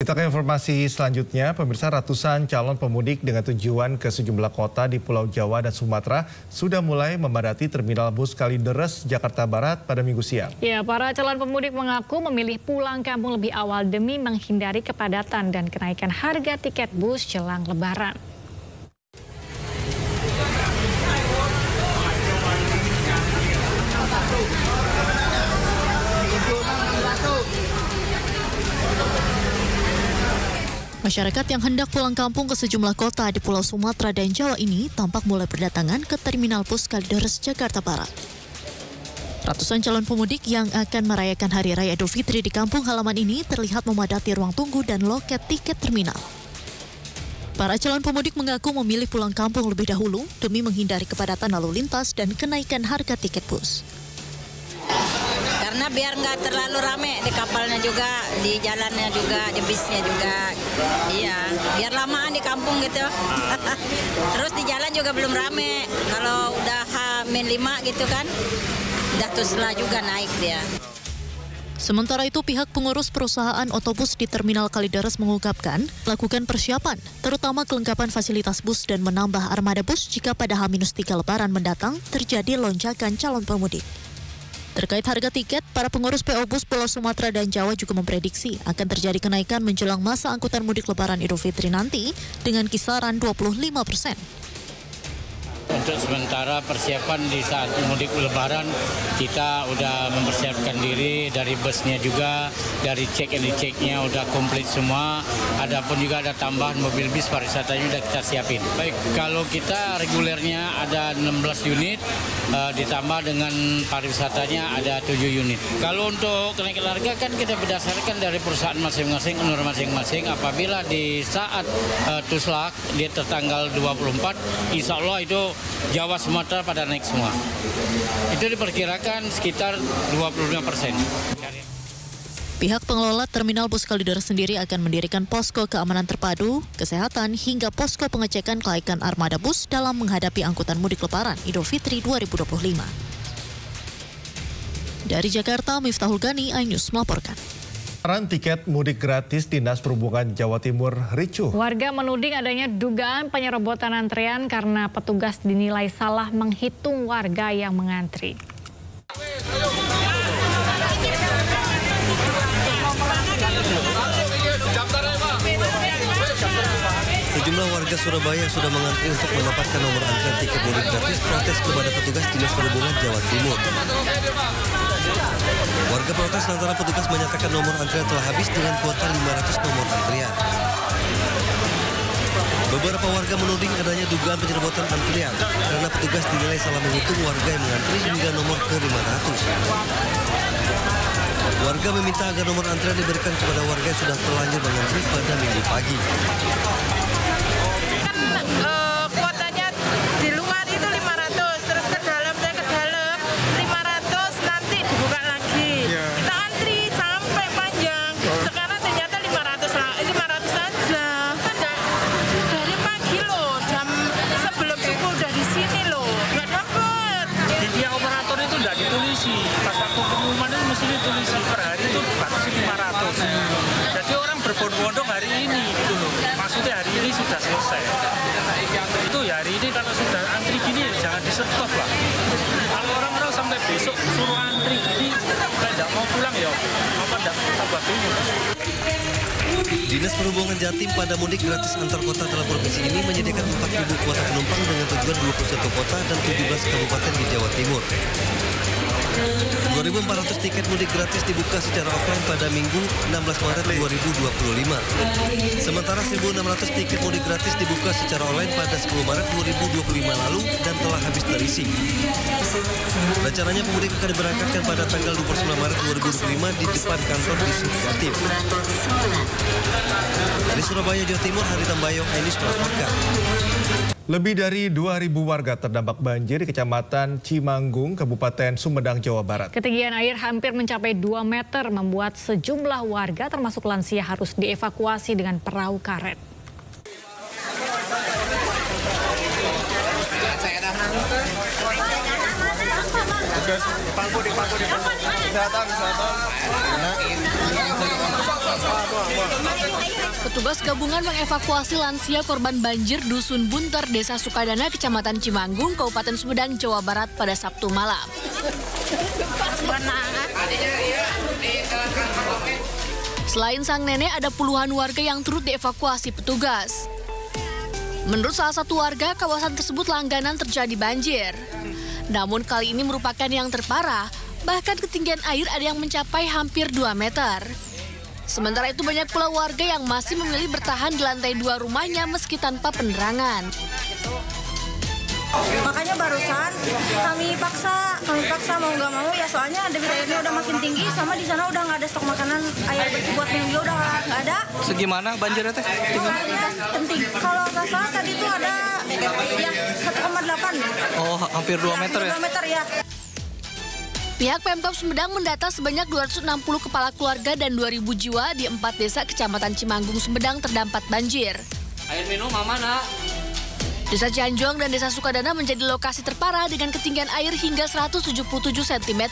Kita ke informasi selanjutnya, pemirsa, ratusan calon pemudik dengan tujuan ke sejumlah kota di Pulau Jawa dan Sumatera sudah mulai memadati Terminal Bus Kalideres, Jakarta Barat pada Minggu siang. Ya, para calon pemudik mengaku memilih pulang kampung lebih awal demi menghindari kepadatan dan kenaikan harga tiket bus jelang Lebaran. Masyarakat yang hendak pulang kampung ke sejumlah kota di Pulau Sumatera dan Jawa ini tampak mulai berdatangan ke Terminal Bus Kalideres, Jakarta Barat. Ratusan calon pemudik yang akan merayakan Hari Raya Idul Fitri di kampung halaman ini terlihat memadati ruang tunggu dan loket tiket terminal. Para calon pemudik mengaku memilih pulang kampung lebih dahulu demi menghindari kepadatan lalu lintas dan kenaikan harga tiket bus. Karena biar nggak terlalu rame di kapalnya juga, di jalannya juga, di bisnya juga. Iya, biar lamaan di kampung gitu. Terus di jalan juga belum rame. Kalau udah H-5 gitu kan, udah tusla juga naik dia. Sementara itu, pihak pengurus perusahaan otobus di Terminal Kalideres mengungkapkan lakukan persiapan, terutama kelengkapan fasilitas bus dan menambah armada bus jika pada H-3 Lebaran mendatang terjadi lonjakan calon pemudik. Terkait harga tiket, para pengurus PO Bus Pulau Sumatera dan Jawa juga memprediksi akan terjadi kenaikan menjelang masa angkutan mudik Lebaran Idul Fitri nanti dengan kisaran 25%. Untuk sementara persiapan di saat mudik Lebaran, kita udah mempersiapkan diri dari busnya juga, dari cek and diceknya udah komplit semua. Adapun juga ada tambahan mobil bis pariwisatanya udah kita siapin. Baik, kalau kita regulernya ada 16 unit, ditambah dengan pariwisatanya ada 7 unit. Kalau untuk kenaikan harga kan kita berdasarkan dari perusahaan masing-masing, honor masing-masing. Apabila di saat tuslak di tertanggal 24, insya Allah itu Jawa Sumatera pada naik semua. Itu diperkirakan sekitar 25%. Pihak pengelola Terminal Bus Kalideres sendiri akan mendirikan posko keamanan terpadu, kesehatan, hingga posko pengecekan kelaikan armada bus dalam menghadapi angkutan mudik Lebaran Idul Fitri 2025. Dari Jakarta, Miftahul Gani, iNews melaporkan. Tiket mudik gratis Dinas Perhubungan Jawa Timur ricuh. Warga menuding adanya dugaan penyerobotan antrean karena petugas dinilai salah menghitung warga yang mengantri. Sejumlah warga Surabaya sudah mengantri untuk mendapatkan nomor antrian tiket mudik gratis protes kepada petugas Dinas Perhubungan Jawa Timur. Warga protes lantaran petugas menyatakan nomor antrian telah habis dengan kuota 500 nomor antrian. Beberapa warga menuding adanya dugaan penyerobotan antrian karena petugas dinilai salah menghitung warga yang mengantri hingga nomor ke-500. Warga meminta agar nomor antrian diberikan kepada warga yang sudah terlanjur mengantri pada Minggu pagi. Kuotanya di luar itu 500, terus ke dalam 500, nanti dibuka lagi. Kita antri sampai panjang. Sekarang ternyata 500 saja. Dari pagi loh, jam sebelum subuh udah di sini loh, nggak dapet. Di tiap operator itu nggak ditulisi. Pas waktu pengumuman itu mesti ditulisi per hari itu batasi 500. Jadi orang berbondong-bondong hari ini gitu loh. Maksudnya hari ini sudah selesai. Itu ya hari ini kalau sudah antri gini jangan di-stop lah. Kalau orang-orang sampai besok suruh antri gini, kalau tidak mau pulang ya apa tidak tambah bingung. Dinas Perhubungan Jatim pada mudik gratis antar kota dalam provinsi ini menyediakan 4.000 kuota penumpang dengan tujuan 21 kota dan 17 kabupaten di Jawa Timur. 2.400 tiket mudik gratis dibuka secara offline pada Minggu 16 Maret 2025. Sementara 1.600 tiket mudik gratis dibuka secara online pada 10 Maret 2025 lalu dan telah habis terisi. Rencananya pemudik akan diberangkatkan pada tanggal 29 Maret 2025 di depan kantor Dishub Jatim. Dari Surabaya, Jawa Timur, Hari Tambayong, iNews melaporkan. Lebih dari 2.000 warga terdampak banjir di Kecamatan Cimanggung, Kabupaten Sumedang, Jawa Barat. Ketinggian air hampir mencapai 2 meter membuat sejumlah warga termasuk lansia harus dievakuasi dengan perahu karet. Kesehatan. Petugas gabungan mengevakuasi lansia korban banjir Dusun Bunter, Desa Sukadana, Kecamatan Cimanggung, Kabupaten Sumedang, Jawa Barat pada Sabtu malam. Selain sang nenek, ada puluhan warga yang turut dievakuasi petugas. Menurut salah satu warga, kawasan tersebut langganan terjadi banjir. Namun kali ini merupakan yang terparah, bahkan ketinggian air ada yang mencapai hampir 2 meter. Sementara itu banyak pula warga yang masih memilih bertahan di lantai 2 rumahnya meski tanpa penerangan. Makanya barusan kami paksa mau nggak mau ya, soalnya debit airnya udah makin tinggi, sama di sana udah nggak ada stok makanan, air bersih buat minum juga udah nggak ada. Segimana banjirnya teh? Penting. Kalau nggak salah tadi itu ada ya 1,8. Oh, hampir 2 meter ya? 2 meter ya. Pihak Pemkab Sumedang mendata sebanyak 260 kepala keluarga dan 2.000 jiwa di 4 desa Kecamatan Cimanggung, Sumedang terdampak banjir. Air minum aman, Nak? Desa Cianjong dan Desa Sukadana menjadi lokasi terparah dengan ketinggian air hingga 177 cm.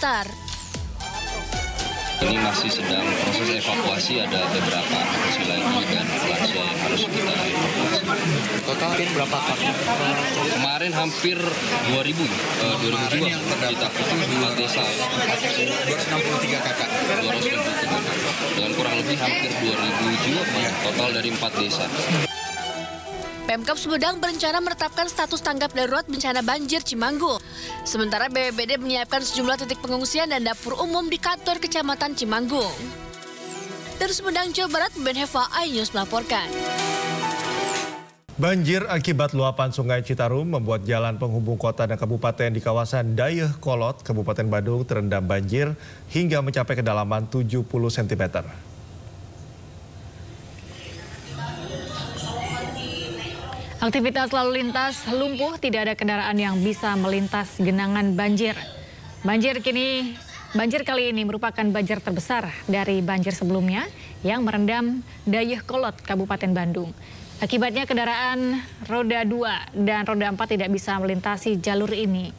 Ini masih sedang proses evakuasi, ada beberapa kecil lagi dan lansia yang harus kita evakuasi. Total berapa kak? Kemarin hampir 2.000 jiwa kita itu 2 desa. 263 kakak. 263 kakak. Dengan kurang lebih hampir 2.000 jiwa total dari 4 desa. Pemkab Sumedang berencana menetapkan status tanggap darurat bencana banjir Cimanggung. Sementara BPBD menyiapkan sejumlah titik pengungsian dan dapur umum di kantor Kecamatan Cimanggung. Dari Sumedang, Jawa Barat, Ben Heva, iNews melaporkan. Banjir akibat luapan Sungai Citarum membuat jalan penghubung kota dan kabupaten di kawasan Dayakolot, Kabupaten Badung terendam banjir hingga mencapai kedalaman 70 cm. Aktivitas lalu lintas lumpuh, tidak ada kendaraan yang bisa melintas genangan banjir. Banjir kali ini merupakan banjir terbesar dari banjir sebelumnya yang merendam Dayakolot, Kabupaten Bandung. Akibatnya kendaraan roda 2 dan roda 4 tidak bisa melintasi jalur ini.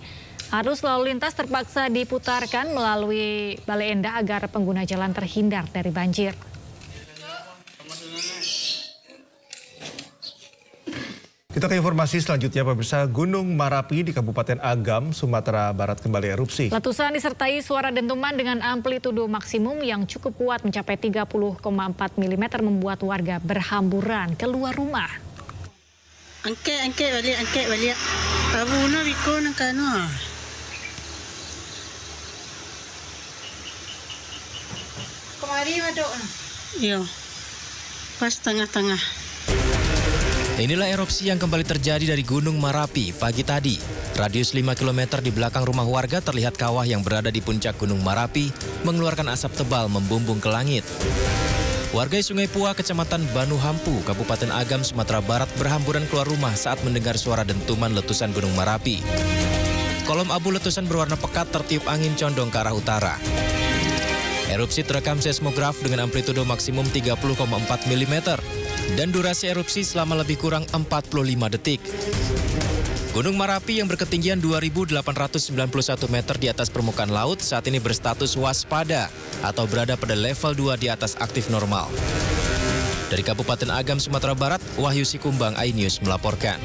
Arus lalu lintas terpaksa diputarkan melalui Bale Endah agar pengguna jalan terhindar dari banjir. Kita ke informasi selanjutnya, pemirsa. Gunung Marapi di Kabupaten Agam, Sumatera Barat kembali erupsi. Letusan disertai suara dentuman dengan amplitudo maksimum yang cukup kuat mencapai 30,4 mm membuat warga berhamburan keluar rumah. Angke balik. Abuna biko nang kano. Kemari madok. Iya. Pas tengah-tengah. Inilah erupsi yang kembali terjadi dari Gunung Marapi pagi tadi. Radius 5 km di belakang rumah warga terlihat kawah yang berada di puncak Gunung Marapi mengeluarkan asap tebal membumbung ke langit. Warga Sungai Pua, Kecamatan Banu Hampu, Kabupaten Agam, Sumatera Barat berhamburan keluar rumah saat mendengar suara dentuman letusan Gunung Marapi. Kolom abu letusan berwarna pekat tertiup angin condong ke arah utara. Erupsi terekam seismograf dengan amplitudo maksimum 30,4 mm. dan durasi erupsi selama lebih kurang 45 detik. Gunung Marapi yang berketinggian 2.891 meter di atas permukaan laut saat ini berstatus waspada atau berada pada level 2 di atas aktif normal. Dari Kabupaten Agam, Sumatera Barat, Wahyu Sikumbang, iNews melaporkan.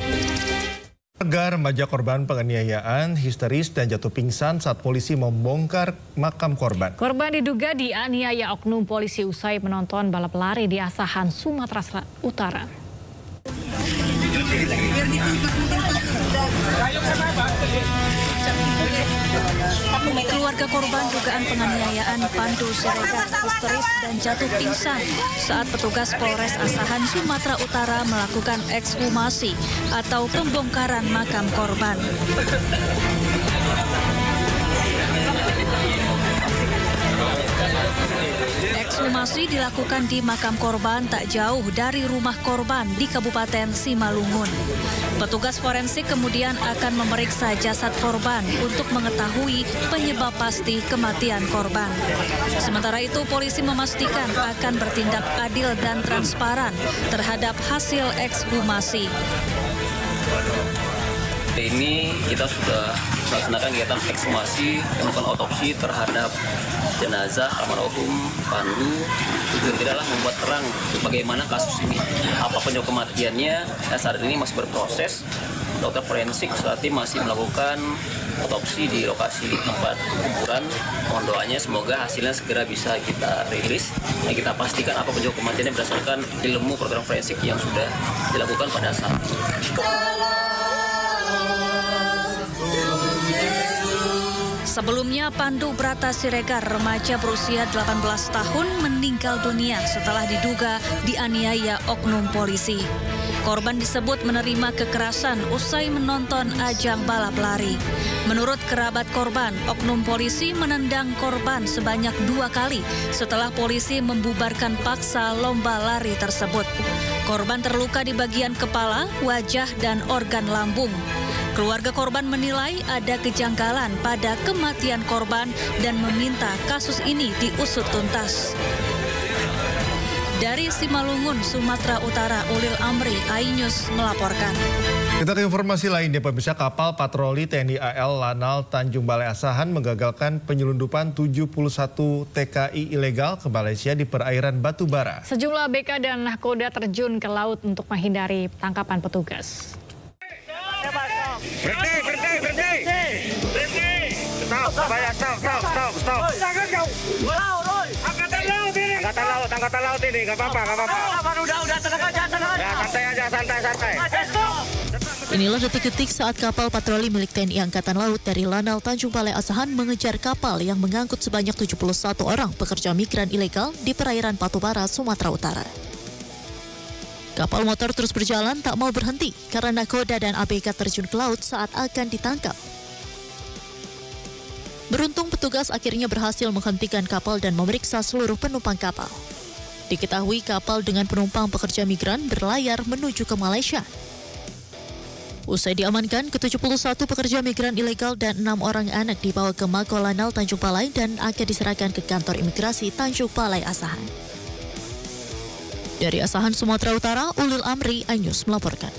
Warga remaja korban penganiayaan histeris dan jatuh pingsan saat polisi membongkar makam korban. Korban diduga dianiaya oknum polisi usai menonton balap lari di Asahan, Sumatera Utara. Keluarga korban dugaan penganiayaan Pandu Siregar histeris dan jatuh pingsan saat petugas Polres Asahan, Sumatera Utara melakukan ekshumasi atau pembongkaran makam korban. Ekshumasi dilakukan di makam korban tak jauh dari rumah korban di Kabupaten Simalungun. Petugas forensik kemudian akan memeriksa jasad korban untuk mengetahui penyebab pasti kematian korban. Sementara itu, polisi memastikan akan bertindak adil dan transparan terhadap hasil ekshumasi. Ini kita sudah melaksanakan kegiatan ekshumasi dan melakukan otopsi terhadap jenazah almarhum Pandu. Tujuan kita adalah membuat terang bagaimana kasus ini, apa penyebab kematiannya, dan saat ini masih berproses. Dokter forensik saat ini masih melakukan otopsi di lokasi tempat kuburan. Mohon doanya semoga hasilnya segera bisa kita rilis dan kita pastikan apa penyebab kematiannya berdasarkan ilmu program forensik yang sudah dilakukan pada saat ini. Sebelumnya, Pandu Brata Siregar, remaja berusia 18 tahun, meninggal dunia setelah diduga dianiaya oknum polisi. Korban disebut menerima kekerasan usai menonton ajang balap lari. Menurut kerabat korban, oknum polisi menendang korban sebanyak 2 kali setelah polisi membubarkan paksa lomba lari tersebut. Korban terluka di bagian kepala, wajah, dan organ lambung. Keluarga korban menilai ada kejanggalan pada kematian korban dan meminta kasus ini diusut tuntas. Dari Simalungun, Sumatera Utara, Ulil Amri, iNews melaporkan. Kita ke informasi lain, pemirsa. Kapal patroli TNI AL Lanal Tanjung Balai Asahan menggagalkan penyelundupan 71 TKI ilegal ke Malaysia di perairan Batubara. Sejumlah BK dan nahkoda terjun ke laut untuk menghindari tangkapan petugas. Stop. Jangan kau. Angkatan laut ini, nggak apa-apa. Udah, tenang aja. Santai. Inilah detik-detik saat kapal patroli milik TNI Angkatan Laut dari Lanal Tanjung Balai Asahan mengejar kapal yang mengangkut sebanyak 71 orang pekerja migran ilegal di perairan Batubara, Sumatera Utara. Kapal motor terus berjalan tak mau berhenti karena nahkoda dan ABK terjun ke laut saat akan ditangkap. Beruntung petugas akhirnya berhasil menghentikan kapal dan memeriksa seluruh penumpang kapal. Diketahui kapal dengan penumpang pekerja migran berlayar menuju ke Malaysia. Usai diamankan, ke-71 pekerja migran ilegal dan 6 orang anak dibawa ke Mako Lanal Tanjung Balai dan akan diserahkan ke kantor imigrasi Tanjung Balai Asahan. Dari Asahan, Sumatera Utara, Ulil Amri, iNews melaporkan.